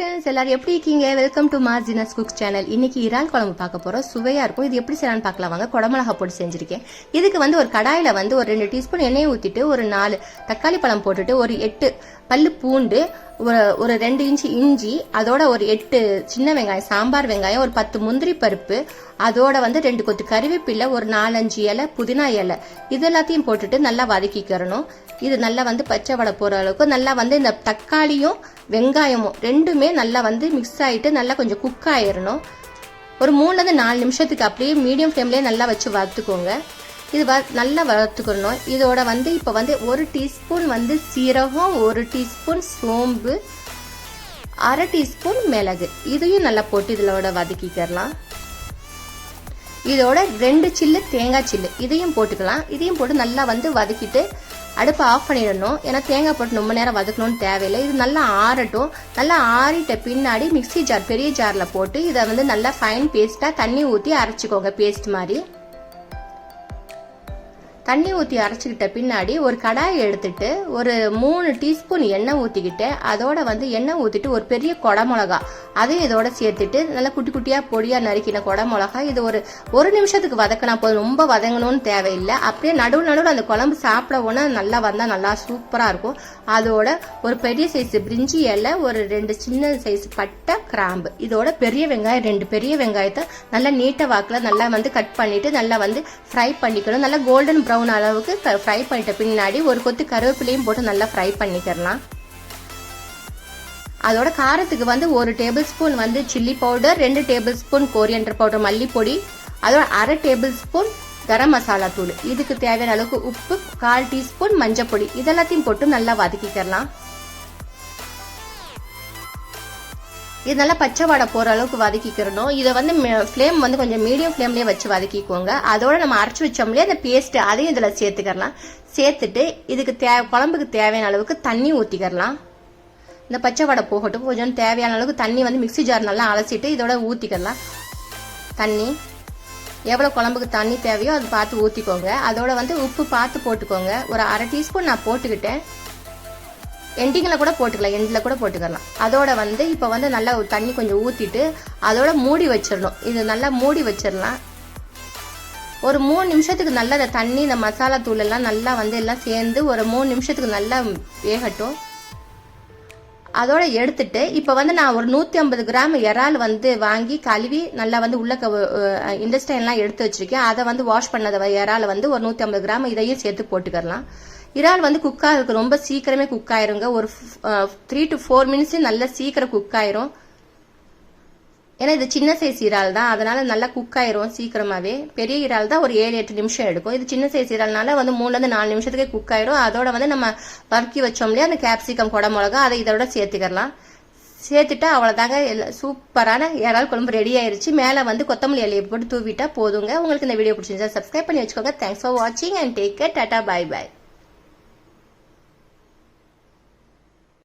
Friends, எல்லாரும் எப்படி இருக்கீங்க? Welcome to Marjina's cooks channel. இன்னைக்கு இறால் குழம்பு பார்க்க போறோம். சுவையா இருக்கும். இது எப்படி செய்யலாம்னு பார்க்கலாம் வாங்க. குடமிளகா போட்டு செஞ்சிருக்கேன். இதுக்கு ஒரு கடாயில ஒரு 2 டீஸ்பூன் எண்ணெய் ஊத்திட்டு ஒரு 4 தக்காளி பழம் போட்டுட்டு ஒரு 8 பல்லு பூண்டு, ஒரு 2 இன்ச்சு இஞ்சி, அதோட ஒரு 8 சின்ன வெங்காயம், சாம்பார் வெங்காயம், ஒரு 10 முந்திரி பருப்பு, அதோட 2 கொத்து கறிவேப்பிலை, ஒரு 4-5 இலை புதினா இலை, இது எல்லாத்தையும் போட்டுட்டு நல்லா வதக்கிக்கிறணும். இது நல்லா பச்சை வடை போற அளவுக்கு நல்லா இந்த தக்காளியும் வெங்காயமும் ரெண்டுமே நல்லா மிக்ஸ் ஆயிட்டு நல்லா கொஞ்சம் குக் ஆயிரணும். ஒரு 3-4 நிமிஷத்துக்கு அப்படியே மீடியம் ஃப்ளேம்லயே நல்லா வச்சு வறுத்துக்கோங்க. இது நல்லா வறுத்துக்கணும். இதோட இப்போ 1 டீஸ்பூன் சீரகம், 1 டீஸ்பூன் சோம்பு, 1/2 டீஸ்பூன் மிளகு, இதையும் நல்லா போட்டு இதோட வதக்கிக்கலாம். இதோட 2 சில்லு தேங்காய் சில்லு இதையும் போட்டுக்கலாம். இதையும் போட்டு நல்லா வதக்கிட்டு அடுப்பை ஆஃப் பண்ணிடணும். ஏன்னா தேங்காய் போட்டு ரொம்ப நேரம் வதக்கணும்னு தேவையில்லை. இது நல்லா ஆறட்டும். நல்லா ஆறிட்ட பின்னாடி மிக்சி ஜார், பெரிய ஜார்ல போட்டு இதை நல்லா ஃபைன் பேஸ்டா தண்ணி ஊற்றி அரைச்சிக்கோங்க. பேஸ்ட் மாதிரி தண்ணி ஊற்றி அரைச்சிக்கிட்ட பின்னாடி ஒரு கடாயை எடுத்துட்டு ஒரு 3 டீஸ்பூன் எண்ணெய் ஊற்றிக்கிட்டு அதோட எண்ணெய் ஊற்றிட்டு ஒரு பெரிய குடமிளகா அதையும் இதோட சேர்த்துட்டு நல்லா குட்டி குட்டியாக பொடியாக நறுக்கின குடமிளகா இது ஒரு நிமிஷத்துக்கு வதக்கினா போதும். ரொம்ப வதங்கணும்னு தேவையில்லை. அப்படியே நடுவில் அந்த குழம்பு சாப்பிட உடனே நல்லா வந்தால் நல்லா சூப்பராக இருக்கும். அதோட ஒரு பெரிய சைஸ் பிரிஞ்சி இலை, ஒரு 2 சின்ன சைஸ் பட்டை, கிராம்பு, இதோட பெரிய வெங்காயம், 2 பெரிய வெங்காயத்தை நல்லா நீட்ட வாக்கில் நல்லா கட் பண்ணிட்டு நல்லா ஃப்ரை பண்ணிக்கணும். நல்லா கோல்டன் ப்ரௌன் அளவுக்கு ஃப்ரை பண்ணிட்ட பின்னாடி ஒரு கொத்து கருவேப்பிலையும் போட்டு நல்லா ஃப்ரை பண்ணிக்கலாம். அதோட காரத்துக்கு 1 tablespoon chilli powder, 2 tablespoon coriander powder மல்லிப்பொடி, அதோட 1/2 டேபிள் ஸ்பூன் கரம் மசாலா தூள், இதுக்கு தேவையான அளவுக்கு உப்பு, 1/4 டீஸ்பூன் மஞ்சள் பொடி, இதெல்லாத்தையும் போட்டு நல்லா வதக்கிக்கலாம். இது நல்லா பச்சை வாடை போற அளவுக்கு வதக்கிக்கிறணும். இதை ஃப்ளேம் கொஞ்சம் மீடியம் ஃப்ளேம்லயே வச்சு வதக்கிக்கோங்க. அதோட நம்ம அரைச்சு வச்சோம்லயே அந்த பேஸ்ட் அதையும் இதுல சேர்த்துக்கலாம். சேர்த்துட்டு இதுக்கு குழம்புக்கு தேவையான அளவுக்கு தண்ணி ஊத்திக்கலாம். இந்த பச்சை வடை போகட்டும். கொஞ்சம் தேவையான அளவுக்கு தண்ணி மிக்சி ஜார் நல்லா அலசிட்டு இதோட ஊத்திக்கலாம். தண்ணி எவ்வளவு குழம்புக்கு தண்ணி தேவையோ அது பார்த்து ஊத்திக்கோங்க. அதோட உப்பு பார்த்து போட்டுக்கோங்க. ஒரு 1/2 டீஸ்பூன் நான் போட்டுக்கிட்டேன். எண்டிங்கில் கூட போட்டுக்கலாம், எண்டில் கூட போட்டுக்கலாம். அதோட இப்போ நல்லா தண்ணி கொஞ்சம் ஊற்றிட்டு அதோட மூடி வச்சிடணும். இது நல்லா மூடி வச்சிடலாம். ஒரு 3 நிமிஷத்துக்கு நல்லா இந்த தண்ணி, இந்த மசாலா தூள் எல்லாம் நல்லா எல்லாம் சேர்ந்து ஒரு 3 நிமிஷத்துக்கு நல்லா வேகட்டும். அதோட எடுத்துட்டு இப்போ நான் ஒரு 150 கிராம் இறால் வாங்கி கழுவி நல்லா உள்ள இண்டஸ்டைன்லாம் எடுத்து வச்சிருக்கேன். அதை வாஷ் பண்ணத இறால் ஒரு 150 கிராம் இதையும் சேர்த்து போட்டுக்கலாம். இறால் குக் ஆகுறதுக்கு ரொம்ப சீக்கிரமே குக் ஆயிருங்க. ஒரு 3 to 4 மினிட்ஸ் நல்லா சீக்கிரம் குக் ஆயிரும். ஏன்னா இது சின்ன சைஸ் இறால் தான், அதனால நல்லா குக் ஆயிரும் சீக்கிரமாவே. பெரிய இறால் தான் ஒரு 7-8 நிமிஷம் எடுக்கும். இது சின்ன சைஸ் இறால்னால 3-4 நிமிஷத்துக்கே குக் ஆயிரும். அதோட நம்ம வறுக்கி வச்சோம் இல்லையா அந்த கேப்சிகம், குடமிளகா, அதை இதோட சேர்த்துக்கலாம். சேர்த்துட்டா அவ்வளவுதாங்க, சூப்பரான இறால் குழம்பு ரெடி ஆயிருச்சு. மேல கொத்தமல்லி இலையை போட்டு தூவிட்டா போதுங்க. உங்களுக்கு இந்த வீடியோ பிடிச்சிருந்தா சப்ஸ்கிரைப் பண்ணி வச்சுக்கோங்க. தேங்க்ஸ் ஃபார் வாட்சிங் and take care. Tata, bye by.